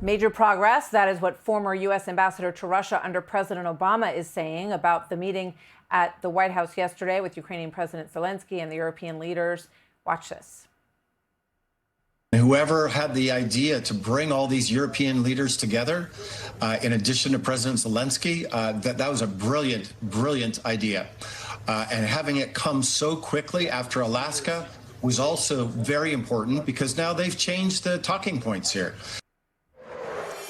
Major progress. That is what former U.S. Ambassador to Russia under President Obama is saying about the meeting at the White House yesterday with Ukrainian President Zelensky and the European leaders. Watch this. Whoever had the idea to bring all these European leaders together, in addition to President Zelensky, that was a brilliant idea. And having it come so quickly after Alaska was also very important because now they've changed the talking points here.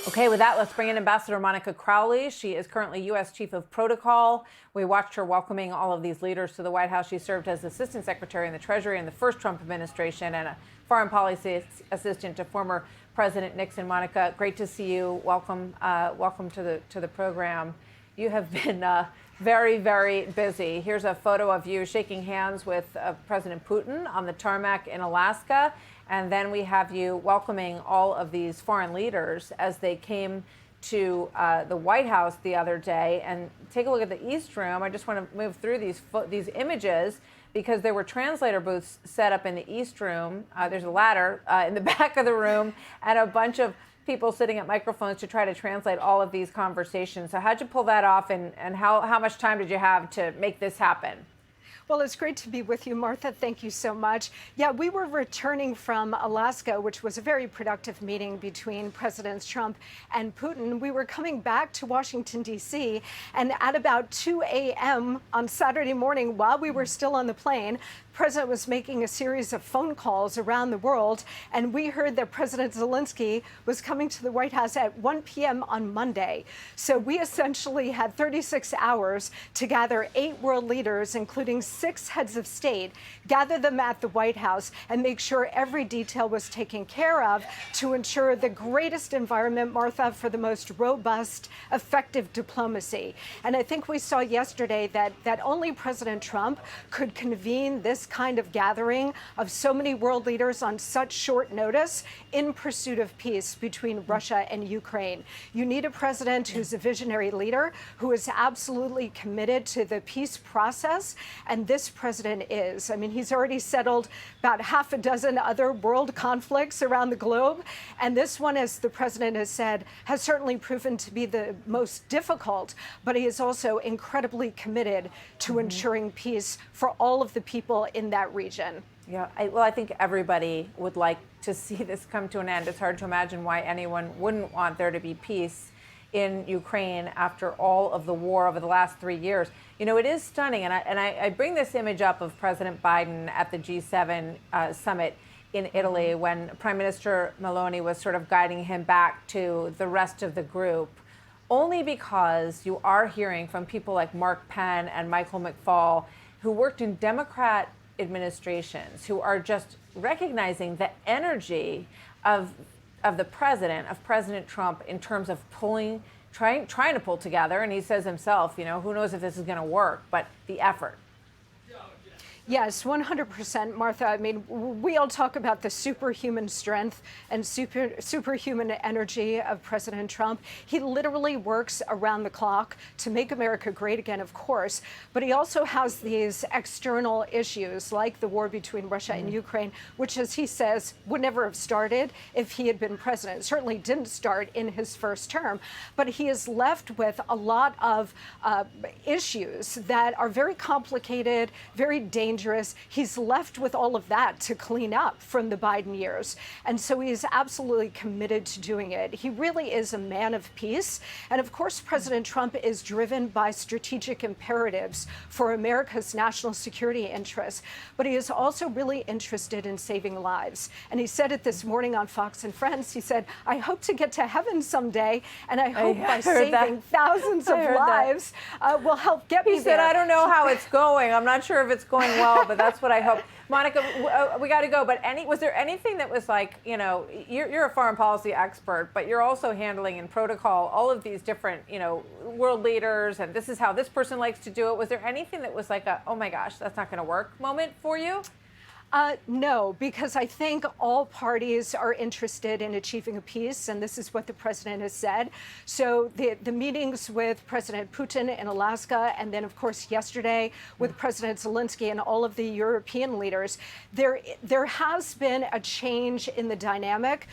Okay, with that, let's bring in Ambassador Monica Crowley. She is currently U.S. Chief of Protocol. We watched her welcoming all of these leaders to the White House. She served as Assistant Secretary in the Treasury in the first Trump administration and a foreign policy assistant to former President Nixon. Monica, great to see you. Welcome to the program. You have been very busy. Here's a photo of you shaking hands with President Putin on the tarmac in Alaska. And then we have you welcoming all of these foreign leaders as they came to the White House the other day. And take a look at the East Room. I just want to move through these images because there were translator booths set up in the East Room. There's a ladder in the back of the room and a bunch of people sitting at microphones to try to translate all of these conversations. So how'd you pull that off, and how much time did you have to make this happen? Well, it's great to be with you, Martha. Thank you so much. Yeah, we were returning from Alaska, which was a very productive meeting between Presidents Trump and Putin. We were coming back to Washington, D.C., and at about 2 a.m. on Saturday morning, while we were still on the plane, the president was making a series of phone calls around the world, and we heard that President Zelensky was coming to the White House at 1 p.m. on Monday. So we essentially had 36 hours to gather 8 world leaders, including 6 heads of state, gather them at the White House and make sure every detail was taken care of to ensure the greatest environment, Martha, for the most robust, effective diplomacy. And I think we saw yesterday that only President Trump could convene this kind of gathering of so many world leaders on such short notice in pursuit of peace between Russia and Ukraine. You need a president who's a visionary leader, who is absolutely committed to the peace process, and this president is. I mean, he's already settled about half a dozen other world conflicts around the globe, and this one, as the president has said, has certainly proven to be the most difficult, but he is also incredibly committed to ensuring peace for all of the people in that region. Yeah, I think everybody would like to see this come to an end. It's hard to imagine why anyone wouldn't want there to be peace in Ukraine after all of the war over the last 3 years. You know, it is stunning, and I bring this image up of President Biden at the G7 summit in Italy when Prime Minister Meloni was sort of guiding him back to the rest of the group, only because you are hearing from people like Mark Penn and Michael McFaul, who worked in Democrat administrations, who are just recognizing the energy of the president, of President Trump, in terms of trying to pull together. And he says himself, you know, who knows if this is going to work, but the effort. Yes, 100%, Martha. I mean, we all talk about the superhuman strength and superhuman energy of President Trump. He literally works around the clock to make America great again, of course, but he also has these external issues like the war between Russia and Ukraine, which, as he says, would never have started if he had been president. It certainly didn't start in his first term, but he is left with a lot of issues that are very complicated, very dangerous. He's left with all of that to clean up from the Biden years. And so he is absolutely committed to doing it. He really is a man of peace. And of course, President Trump is driven by strategic imperatives for America's national security interests. But he is also really interested in saving lives. And he said it this morning on Fox and Friends. He said, I hope to get to heaven someday. And I hope by saving thousands of lives will help get me there. He said, I don't know how it's going. I'm not sure if it's going well, but that's what I hope. Monica, we got to go. But was there anything that was like, you know, you're a foreign policy expert, but you're also handling in protocol all of these different, you know, world leaders, and this is how this person likes to do it. Was there anything that was like a, oh my gosh, that's not going to work moment for you? No, because I think all parties are interested in achieving a peace, and this is what the president has said. So the meetings with President Putin in Alaska, and then, of course, yesterday with President Zelensky and all of the European leaders, there has been a change in the dynamic.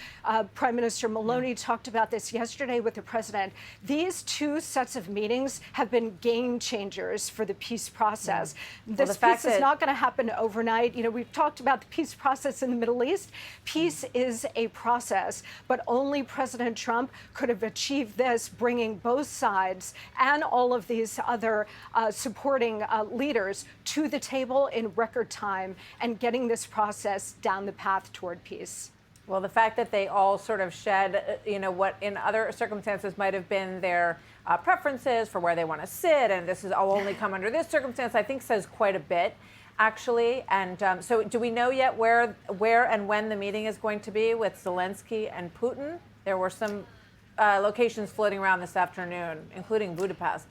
Prime Minister Maloney talked about this yesterday with the president. These two sets of meetings have been game changers for the peace process. This peace is not going to happen overnight. You know, we've talked about the peace process in the Middle East. Peace is a process, but only President Trump could have achieved this, bringing both sides and all of these other supporting leaders to the table in record time and getting this process down the path toward peace. Well, the fact that they all sort of shed, you know, what in other circumstances might have been their preferences for where they want to sit, and this is all only come under this circumstance, I think says quite a bit, actually. And so do we know yet where and when the meeting is going to be with Zelensky and Putin? There were some locations floating around this afternoon, including Budapest.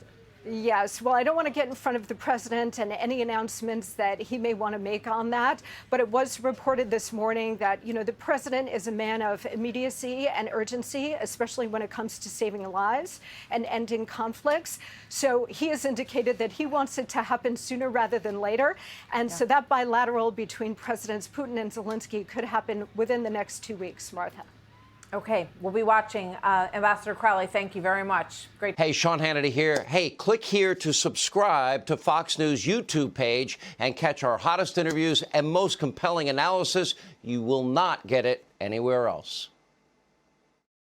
Yes. Well, I don't want to get in front of the president and any announcements that he may want to make on that. But it was reported this morning that, you know, the president is a man of immediacy and urgency, especially when it comes to saving lives and ending conflicts. So he has indicated that he wants it to happen sooner rather than later. And so that bilateral between Presidents Putin and Zelensky could happen within the next 2 weeks, Martha. Okay, we'll be watching. Ambassador Crowley, thank you very much. Great. Hey, Sean Hannity here. Hey, click here to subscribe to Fox News YouTube page and catch our hottest interviews and most compelling analysis. You will not get it anywhere else.